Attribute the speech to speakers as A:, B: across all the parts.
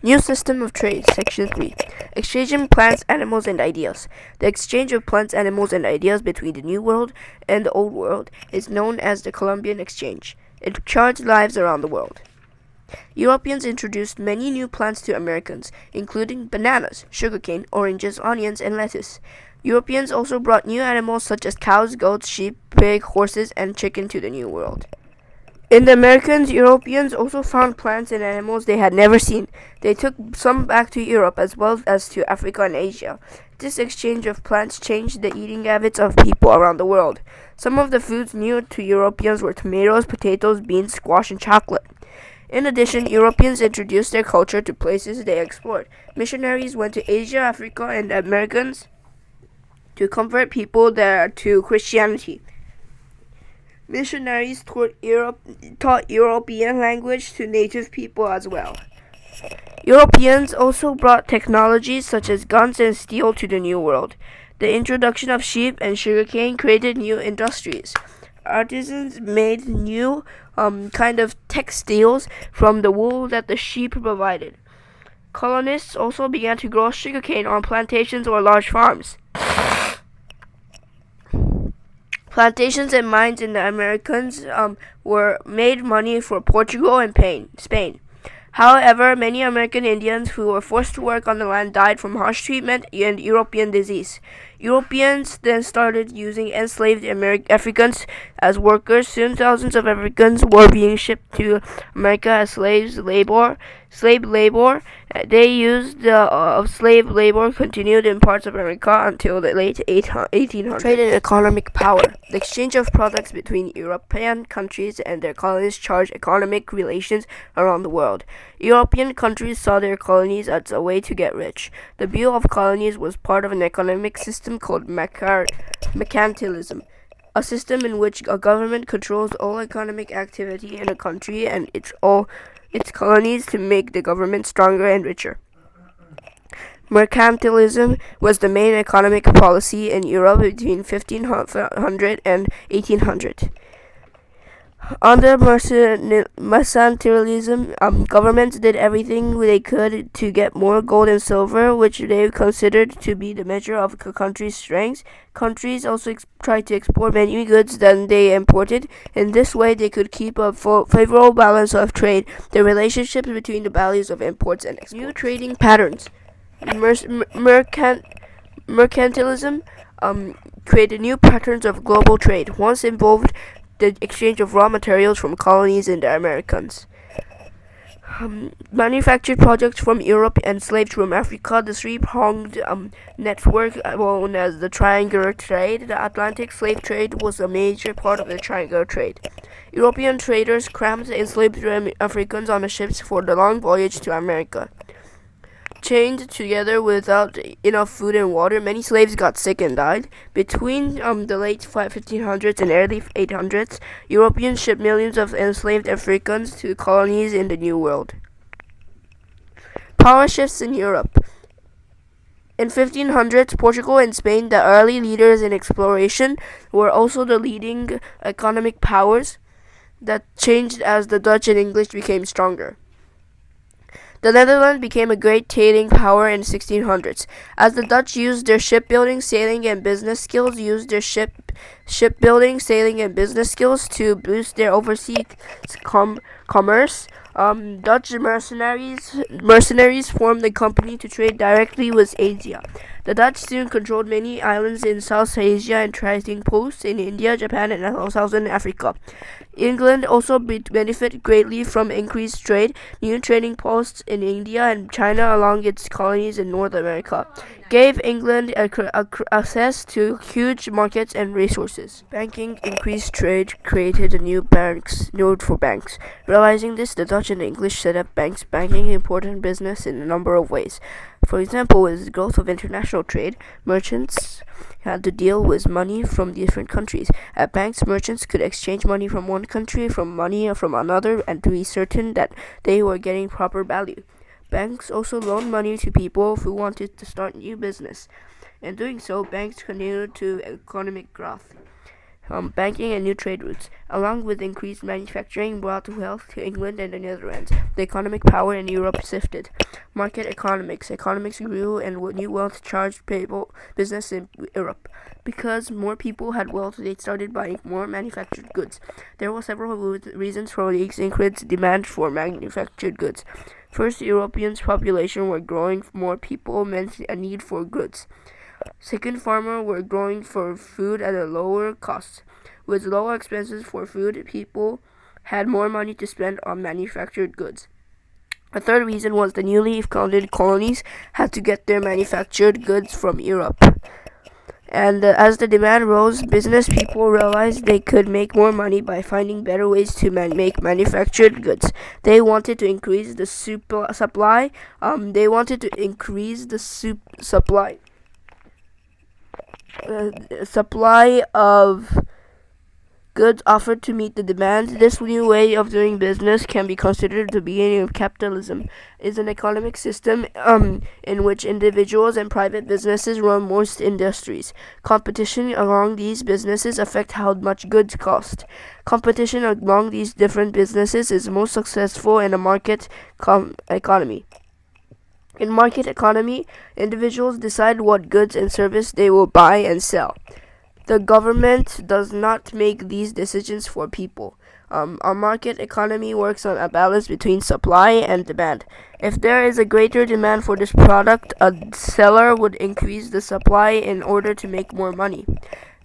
A: New System of Trade, Section 3. Exchanging plants, animals, and ideas. The exchange of plants, animals, and ideas between the New World and the Old World is known as the Columbian Exchange. It charged lives around the world. Europeans introduced many new plants to Americans, including bananas, sugarcane, oranges, onions, and lettuce. Europeans also brought new animals such as cows, goats, sheep, pig, horses, and chicken to the New World. In the Americans, Europeans also found plants and animals they had never seen. They took some back to Europe as well as to Africa and Asia. This exchange of plants changed the eating habits of people around the world. Some of the foods new to Europeans were tomatoes, potatoes, beans, squash, and chocolate. In addition, Europeans introduced their culture to places they explored. Missionaries went to Asia, Africa, and the Americans to convert people there to Christianity. Missionaries taught European language to native people as well. Europeans also brought technologies such as guns and steel to the New World. The introduction of sheep and sugarcane created new industries. Artisans made new kind of textiles from the wool that the sheep provided. Colonists also began to grow sugarcane on plantations or large farms. Plantations and mines in the Americas were made money for Portugal and Spain. However, many American Indians who were forced to work on the land died from harsh treatment and European disease. Europeans then started using enslaved Africans as workers. Soon thousands of Africans were being shipped to America as slave labor. They used slave labor continued in parts of America until the late 1800s. Trade and economic power. The exchange of products between European countries and their colonies charged economic relations around the world. European countries saw their colonies as a way to get rich. The Bureau of Colonies was part of an economic system called mercantilism, a system in which a government controls all economic activity in a country and its colonies to make the government stronger and richer. Mercantilism was the main economic policy in Europe between 1500 and 1800. Under mercantilism, governments did everything they could to get more gold and silver, which they considered to be the measure of a country's strength. Countries also tried to export many goods than they imported. In this way, they could keep a favorable balance of trade. The relationships between the values of imports and exports. New trading patterns. Mercantilism created new patterns of global trade. Once involved the exchange of raw materials from colonies in the Americas. Manufactured products from Europe and slaves from Africa. The three-pronged network known as the triangular trade. The Atlantic slave trade was a major part of the triangular trade. European traders crammed enslaved Africans on the ships for the long voyage to America. Chained together without enough food and water, many slaves got sick and died. Between the late 1500s and early 800s, Europeans shipped millions of enslaved Africans to colonies in the New World. Power shifts in Europe. In 1500s, Portugal and Spain, the early leaders in exploration, were also the leading economic powers that changed as the Dutch and English became stronger. The Netherlands became a great trading power in the 1600s, as the Dutch used their shipbuilding, sailing, and business skills to boost their overseas commerce. Dutch mercenaries formed a company to trade directly with Asia. The Dutch soon controlled many islands in South Asia and trading posts in India, Japan, and Southern Africa. England also benefited greatly from increased trade. New trading posts in India and China along its colonies in North America gave England access to huge markets and resources. Banking increased trade, created a new node for banks. Realizing this, the Dutch and the English set up banks, banking important business in a number of ways. For example, with the growth of international trade, merchants had to deal with money from different countries. At banks, merchants could exchange money from one country from another and to be certain that they were getting proper value. Banks also loaned money to people who wanted to start new business. In doing so, banks continued to economic growth. banking and new trade routes, along with increased manufacturing, brought wealth to England and the Netherlands. The economic power in Europe shifted. Market economics. Economics grew and new wealth charged people business in Europe. Because more people had wealth, they started buying more manufactured goods. There were several reasons for the increased demand for manufactured goods. First, Europeans' population were growing. More people meant a need for goods. Second, farmers were growing for food at a lower cost. With lower expenses for food, people had more money to spend on manufactured goods. A third reason was the newly founded colonies had to get their manufactured goods from Europe. And as the demand rose, business people realized they could make more money by finding better ways to make manufactured goods. They wanted to increase the supply. Supply of goods offered to meet the demand. This new way of doing business can be considered the beginning of capitalism. It is an economic system in which individuals and private businesses run most industries. Competition among these businesses affects how much goods cost. Competition among these different businesses is most successful in a market economy. In market economy, individuals decide what goods and service they will buy and sell. The government does not make these decisions for people. A market economy works on a balance between supply and demand. If there is a greater demand for this product, a seller would increase the supply in order to make more money.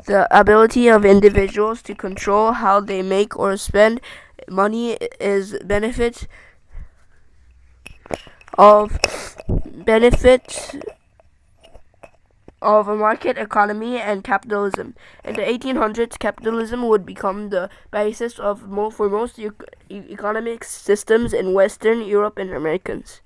A: The ability of individuals to control how they make or spend money is benefit of a market economy and capitalism. In the 1800s, capitalism would become the basis for most economic systems in Western Europe and Americans.